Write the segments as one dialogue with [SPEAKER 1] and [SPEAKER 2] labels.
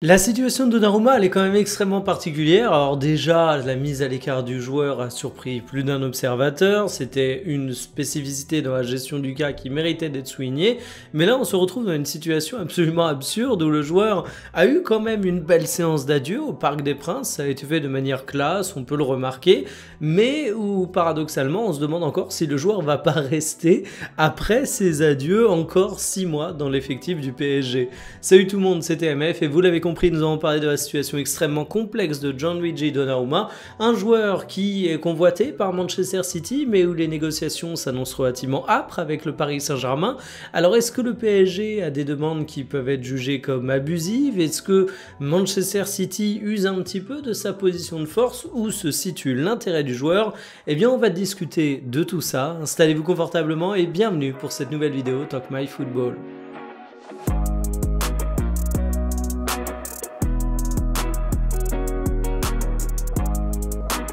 [SPEAKER 1] La situation de Donnarumma, elle est quand même extrêmement particulière. Alors déjà, la mise à l'écart du joueur a surpris plus d'un observateur. C'était une spécificité dans la gestion du cas qui méritait d'être soulignée. Mais là, on se retrouve dans une situation absolument absurde où le joueur a eu quand même une belle séance d'adieu au Parc des Princes. Ça a été fait de manière classe, on peut le remarquer. Mais où, paradoxalement, on se demande encore si le joueur va pas rester après ses adieux encore 6 mois dans l'effectif du PSG. Salut tout le monde, c'était MF et vous l'avez compris, nous allons parler de la situation extrêmement complexe de Gianluigi Donnarumma, un joueur qui est convoité par Manchester City, mais où les négociations s'annoncent relativement âpres avec le Paris Saint-Germain. Alors est-ce que le PSG a des demandes qui peuvent être jugées comme abusives? Est-ce que Manchester City use un petit peu de sa position de force? Où se situe l'intérêt du joueur? Eh bien on va discuter de tout ça. Installez-vous confortablement et bienvenue pour cette nouvelle vidéo Talk My Football.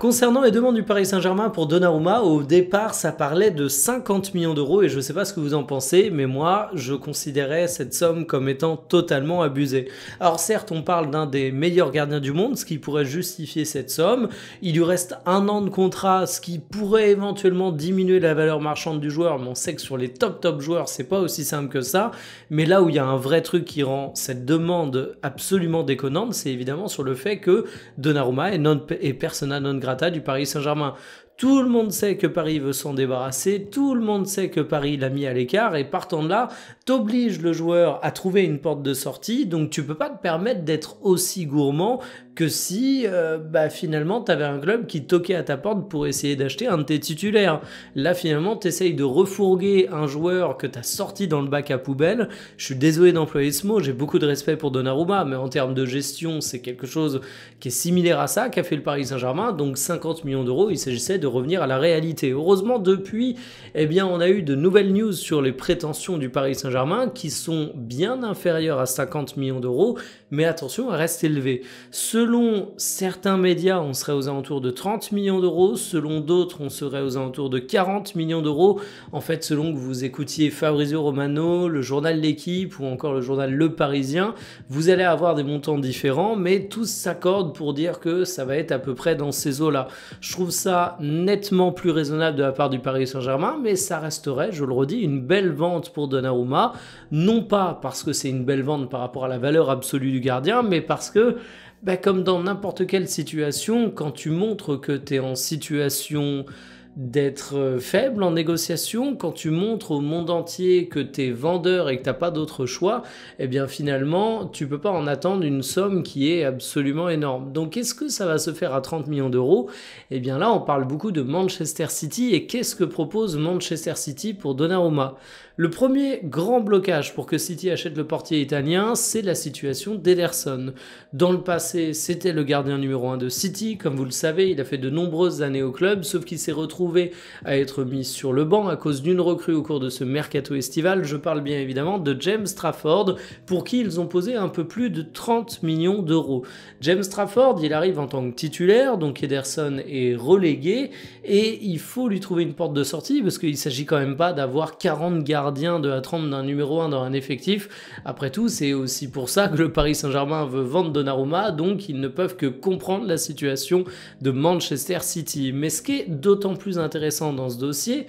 [SPEAKER 1] Concernant les demandes du Paris Saint-Germain pour Donnarumma, au départ, ça parlait de 50 millions d'euros et je ne sais pas ce que vous en pensez, mais moi, je considérais cette somme comme étant totalement abusée. Alors certes, on parle d'un des meilleurs gardiens du monde, ce qui pourrait justifier cette somme. Il lui reste 1 an de contrat, ce qui pourrait éventuellement diminuer la valeur marchande du joueur, mais on sait que sur les top joueurs, c'est pas aussi simple que ça. Mais là où il y a un vrai truc qui rend cette demande absolument déconnante, c'est évidemment sur le fait que Donnarumma est persona non grata du Paris Saint-Germain. Tout le monde sait que Paris veut s'en débarrasser, tout le monde sait que Paris l'a mis à l'écart et partant de là, t'obliges le joueur à trouver une porte de sortie, donc tu peux pas te permettre d'être aussi gourmand que si finalement t'avais un club qui toquait à ta porte pour essayer d'acheter un de tes titulaires. Là finalement t'essayes de refourguer un joueur que t'as sorti dans le bac à poubelle. Je suis désolé d'employer ce mot, j'ai beaucoup de respect pour Donnarumma, mais en termes de gestion c'est quelque chose qui est similaire à ça qu'a fait le Paris Saint-Germain, donc 50 millions d'euros, il s'agissait de revenir à la réalité. Heureusement depuis, on a eu de nouvelles news sur les prétentions du Paris Saint-Germain qui sont bien inférieures à 50 millions d'euros, mais attention, elles restent élevées. Selon certains médias, on serait aux alentours de 30 millions d'euros, selon d'autres, on serait aux alentours de 40 millions d'euros. En fait, selon que vous écoutiez Fabrizio Romano, le journal L'Équipe ou encore le journal Le Parisien, vous allez avoir des montants différents, mais tous s'accordent pour dire que ça va être à peu près dans ces eaux-là. Je trouve ça nettement plus raisonnable de la part du Paris Saint-Germain, mais ça resterait, je le redis, une belle vente pour Donnarumma, non pas parce que c'est une belle vente par rapport à la valeur absolue du gardien, mais parce que comme dans n'importe quelle situation, quand tu montres que tu es en situation d'être faible en négociation, quand tu montres au monde entier que tu es vendeur et que tu n'as pas d'autre choix, eh bien finalement, tu peux pas en attendre une somme qui est absolument énorme. Donc est-ce que ça va se faire à 30 millions d'euros? Eh bien là, on parle beaucoup de Manchester City et qu'est-ce que propose Manchester City pour Donnarumma? Le premier grand blocage pour que City achète le portier italien, c'est la situation d'Ederson. Dans le passé, c'était le gardien numéro 1 de City, comme vous le savez, il a fait de nombreuses années au club, sauf qu'il s'est retrouvé à être mis sur le banc à cause d'une recrue au cours de ce mercato estival. Je parle bien évidemment de James Trafford, pour qui ils ont posé un peu plus de 30 millions d'euros. James Trafford, il arrive en tant que titulaire, donc Ederson est relégué, et il faut lui trouver une porte de sortie, parce qu'il ne s'agit quand même pas d'avoir 40 gardiens de la trempe d'un numéro 1 dans un effectif. Après tout, c'est aussi pour ça que le Paris Saint-Germain veut vendre Donnarumma, donc ils ne peuvent que comprendre la situation de Manchester City. Mais ce qui est d'autant plus intéressant dans ce dossier,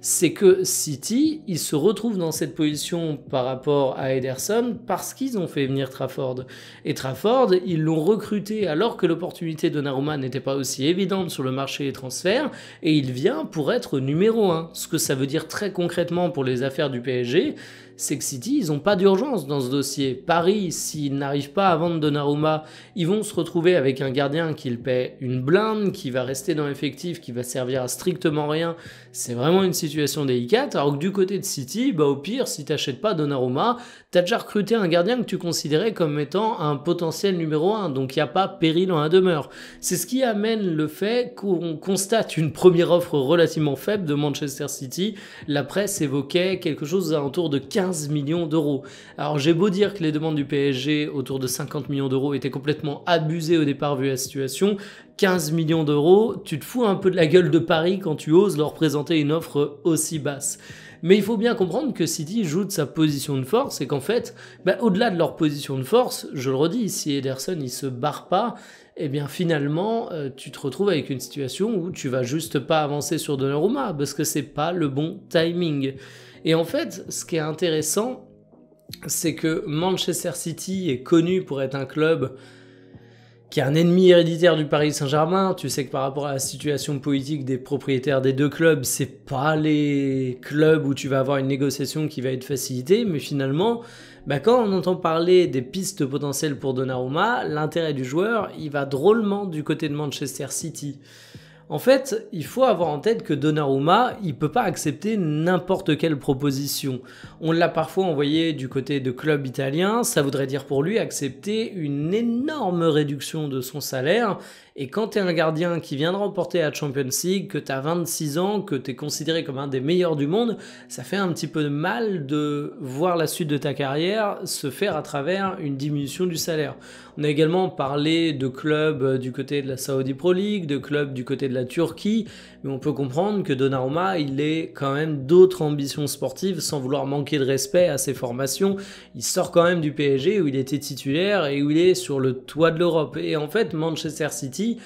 [SPEAKER 1] c'est que City, ils se retrouvent dans cette position par rapport à Ederson parce qu'ils ont fait venir Trafford. Et Trafford, ils l'ont recruté alors que l'opportunité de Donnarumma n'était pas aussi évidente sur le marché des transferts, et il vient pour être numéro 1. Ce que ça veut dire très concrètement pour les affaires du PSG, c'est que City, ils n'ont pas d'urgence dans ce dossier. Paris, s'ils n'arrivent pas à vendre Donnarumma, ils vont se retrouver avec un gardien qu'ils paient une blinde, qui va rester dans l'effectif, qui va servir à strictement rien. C'est vraiment une situation délicate. Alors que du côté de City, au pire, si tu n'achètes pas Donnarumma, tu as déjà recruté un gardien que tu considérais comme étant un potentiel numéro 1. Donc il n'y a pas péril en la demeure. C'est ce qui amène le fait qu'on constate une première offre relativement faible de Manchester City. La presse évoquait quelque chose aux alentours de 15 millions d'euros. Alors j'ai beau dire que les demandes du PSG autour de 50 millions d'euros étaient complètement abusées au départ vu la situation, 15 millions d'euros, tu te fous un peu de la gueule de Paris quand tu oses leur présenter une offre aussi basse. Mais il faut bien comprendre que City joue de sa position de force et qu'en fait, au-delà de leur position de force, je le redis, si Ederson il se barre pas, eh bien finalement, tu te retrouves avec une situation où tu vas juste pas avancer sur Donnarumma parce que c'est pas le bon timing. Et en fait, ce qui est intéressant, c'est que Manchester City est connu pour être un club qui est un ennemi héréditaire du Paris Saint-Germain. Tu sais que par rapport à la situation politique des propriétaires des deux clubs, c'est pas les clubs où tu vas avoir une négociation qui va être facilitée, mais finalement, quand on entend parler des pistes potentielles pour Donnarumma, l'intérêt du joueur, il va drôlement du côté de Manchester City. En fait, il faut avoir en tête que Donnarumma, il peut pas accepter n'importe quelle proposition. On l'a parfois envoyé du côté de clubs italiens, ça voudrait dire pour lui accepter une énorme réduction de son salaire. Et quand tu es un gardien qui vient de remporter la Champions League, que tu as 26 ans, que tu es considéré comme un des meilleurs du monde, ça fait un petit peu de mal de voir la suite de ta carrière se faire à travers une diminution du salaire. On a également parlé de clubs du côté de la Saudi Pro League, de clubs du côté de la Turquie, mais on peut comprendre que Donnarumma, il ait quand même d'autres ambitions sportives sans vouloir manquer de respect à ses formations. Il sort quand même du PSG où il était titulaire et où il est sur le toit de l'Europe. Et en fait, Manchester City,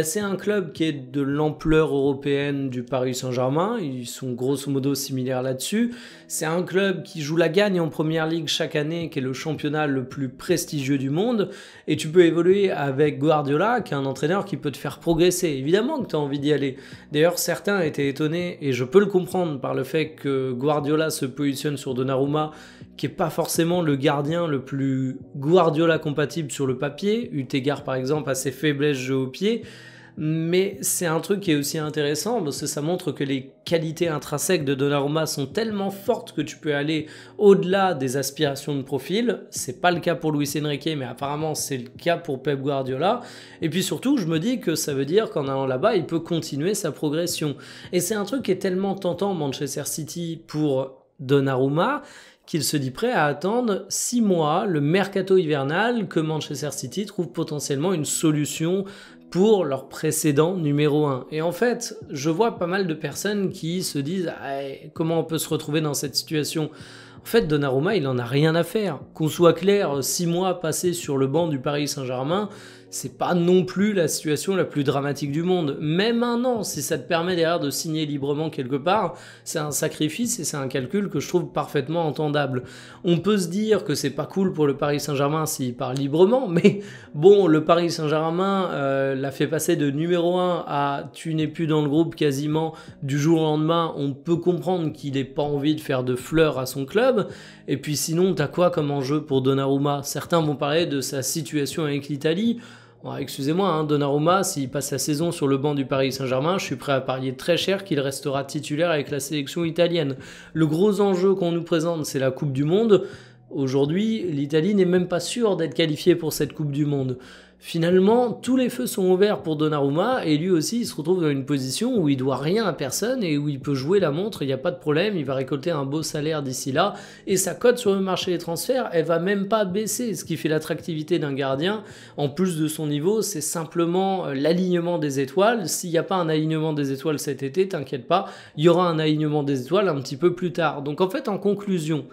[SPEAKER 1] c'est un club qui est de l'ampleur européenne du Paris Saint-Germain. Ils sont grosso modo similaires là-dessus. C'est un club qui joue la gagne en Première Ligue chaque année, qui est le championnat le plus prestigieux du monde. Et tu peux évoluer avec Guardiola, qui est un entraîneur qui peut te faire progresser. Évidemment que tu as envie d'y aller. D'ailleurs, certains étaient étonnés, et je peux le comprendre, par le fait que Guardiola se positionne sur Donnarumma, qui n'est pas forcément le gardien le plus Guardiola compatible sur le papier, eu égard par exemple à ses faiblesses jeu au pied. Mais c'est un truc qui est aussi intéressant parce que ça montre que les qualités intrinsèques de Donnarumma sont tellement fortes que tu peux aller au-delà des aspirations de profil. C'est pas le cas pour Luis Enrique, mais apparemment c'est le cas pour Pep Guardiola. Et puis surtout, je me dis que ça veut dire qu'en allant là-bas, il peut continuer sa progression. Et c'est un truc qui est tellement tentant, Manchester City, pour Donnarumma, qu'il se dit prêt à attendre 6 mois, le mercato hivernal, que Manchester City trouve potentiellement une solution pour leur précédent numéro 1. Et en fait, je vois pas mal de personnes qui se disent comment on peut se retrouver dans cette situation. En fait, Donnarumma, il en a rien à faire. Qu'on soit clair, 6 mois passés sur le banc du Paris Saint-Germain, c'est pas non plus la situation la plus dramatique du monde. Même un an, si ça te permet derrière de signer librement quelque part, c'est un sacrifice et c'est un calcul que je trouve parfaitement entendable. On peut se dire que c'est pas cool pour le Paris Saint-Germain s'il part librement, mais bon, le Paris Saint-Germain l'a fait passer de numéro 1 à tu n'es plus dans le groupe quasiment du jour au lendemain. On peut comprendre qu'il n'ait pas envie de faire de fleurs à son club. Et puis sinon, t'as quoi comme enjeu pour Donnarumma? Certains vont parler de sa situation avec l'Italie. Bon, excusez-moi, Donnarumma, s'il passe la saison sur le banc du Paris Saint-Germain, je suis prêt à parier très cher qu'il restera titulaire avec la sélection italienne. Le gros enjeu qu'on nous présente, c'est la Coupe du Monde. Aujourd'hui, l'Italie n'est même pas sûre d'être qualifiée pour cette Coupe du Monde. Finalement, tous les feux sont ouverts pour Donnarumma et lui aussi, il se retrouve dans une position où il doit rien à personne et où il peut jouer la montre, il n'y a pas de problème, il va récolter un beau salaire d'ici là et sa cote sur le marché des transferts, elle va même pas baisser. Ce qui fait l'attractivité d'un gardien, en plus de son niveau, c'est simplement l'alignement des étoiles. S'il n'y a pas un alignement des étoiles cet été, t'inquiète pas, il y aura un alignement des étoiles un petit peu plus tard. Donc en fait, en conclusion,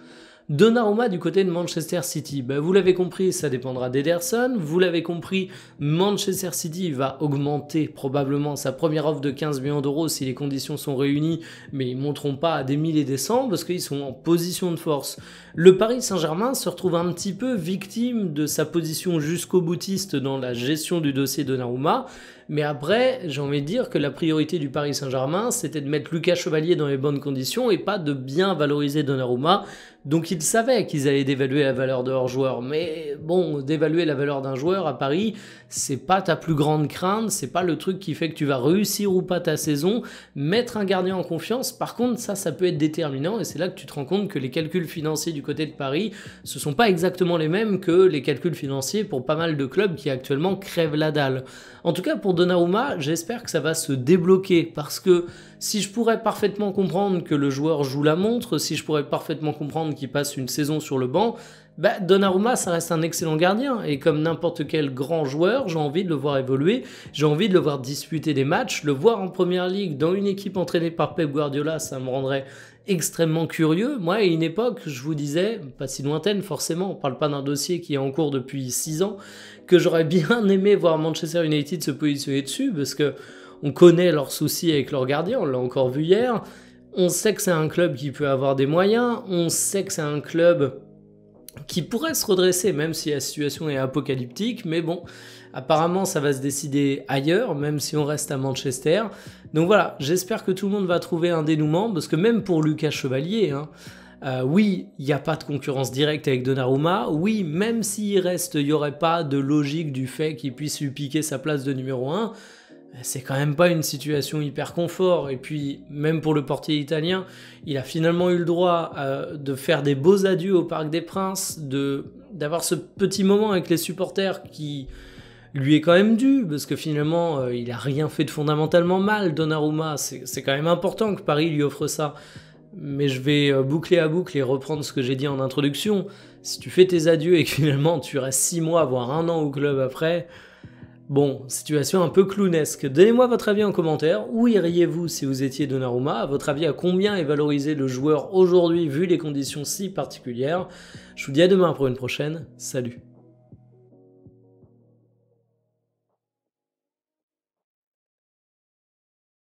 [SPEAKER 1] Donnarumma du côté de Manchester City, vous l'avez compris, ça dépendra d'Ederson. Vous l'avez compris, Manchester City va augmenter probablement sa première offre de 15 millions d'euros si les conditions sont réunies, mais ils ne monteront pas à des 1000 et des 100 parce qu'ils sont en position de force. Le Paris Saint-Germain se retrouve un petit peu victime de sa position jusqu'au boutiste dans la gestion du dossier Donnarumma. Mais après, j'ai envie de dire que la priorité du Paris Saint-Germain, c'était de mettre Lucas Chevalier dans les bonnes conditions et pas de bien valoriser Donnarumma. Donc ils savaient qu'ils allaient dévaluer la valeur de leur joueur. Mais bon, dévaluer la valeur d'un joueur à Paris, c'est pas ta plus grande crainte, c'est pas le truc qui fait que tu vas réussir ou pas ta saison. Mettre un gardien en confiance, par contre, ça peut être déterminant et c'est là que tu te rends compte que les calculs financiers du côté de Paris, ce sont pas exactement les mêmes que les calculs financiers pour pas mal de clubs qui actuellement crèvent la dalle. En tout cas, pour Donnarumma, j'espère que ça va se débloquer parce que si je pourrais parfaitement comprendre que le joueur joue la montre, si je pourrais parfaitement comprendre qu'il passe une saison sur le banc, Donnarumma, ça reste un excellent gardien, et comme n'importe quel grand joueur, j'ai envie de le voir évoluer, j'ai envie de le voir disputer des matchs, le voir en première ligue, dans une équipe entraînée par Pep Guardiola, ça me rendrait extrêmement curieux. Moi, à une époque, je vous disais, pas si lointaine forcément, on parle pas d'un dossier qui est en cours depuis 6 ans, que j'aurais bien aimé voir Manchester United se positionner dessus, parce que on connaît leurs soucis avec leurs gardiens, on l'a encore vu hier, on sait que c'est un club qui peut avoir des moyens, on sait que c'est un club qui pourrait se redresser, même si la situation est apocalyptique, mais bon, apparemment ça va se décider ailleurs, même si on reste à Manchester. Donc voilà, j'espère que tout le monde va trouver un dénouement, parce que même pour Lucas Chevalier, oui, il n'y a pas de concurrence directe avec Donnarumma, oui, même s'il reste, il n'y aurait pas de logique du fait qu'il puisse lui piquer sa place de numéro 1, c'est quand même pas une situation hyper confort. Et puis, même pour le portier italien, il a finalement eu le droit de faire des beaux adieux au Parc des Princes, d'avoir ce petit moment avec les supporters qui lui est quand même dû, parce que finalement, il a rien fait de fondamentalement mal, Donnarumma. C'est quand même important que Paris lui offre ça. Mais je vais boucler à boucle et reprendre ce que j'ai dit en introduction. Si tu fais tes adieux et que finalement tu restes 6 mois, voire 1 an au club après... Bon, situation un peu clownesque. Donnez-moi votre avis en commentaire. Où iriez-vous si vous étiez Donnarumma? À votre avis, à combien est valorisé le joueur aujourd'hui vu les conditions si particulières? Je vous dis à demain pour une prochaine. Salut.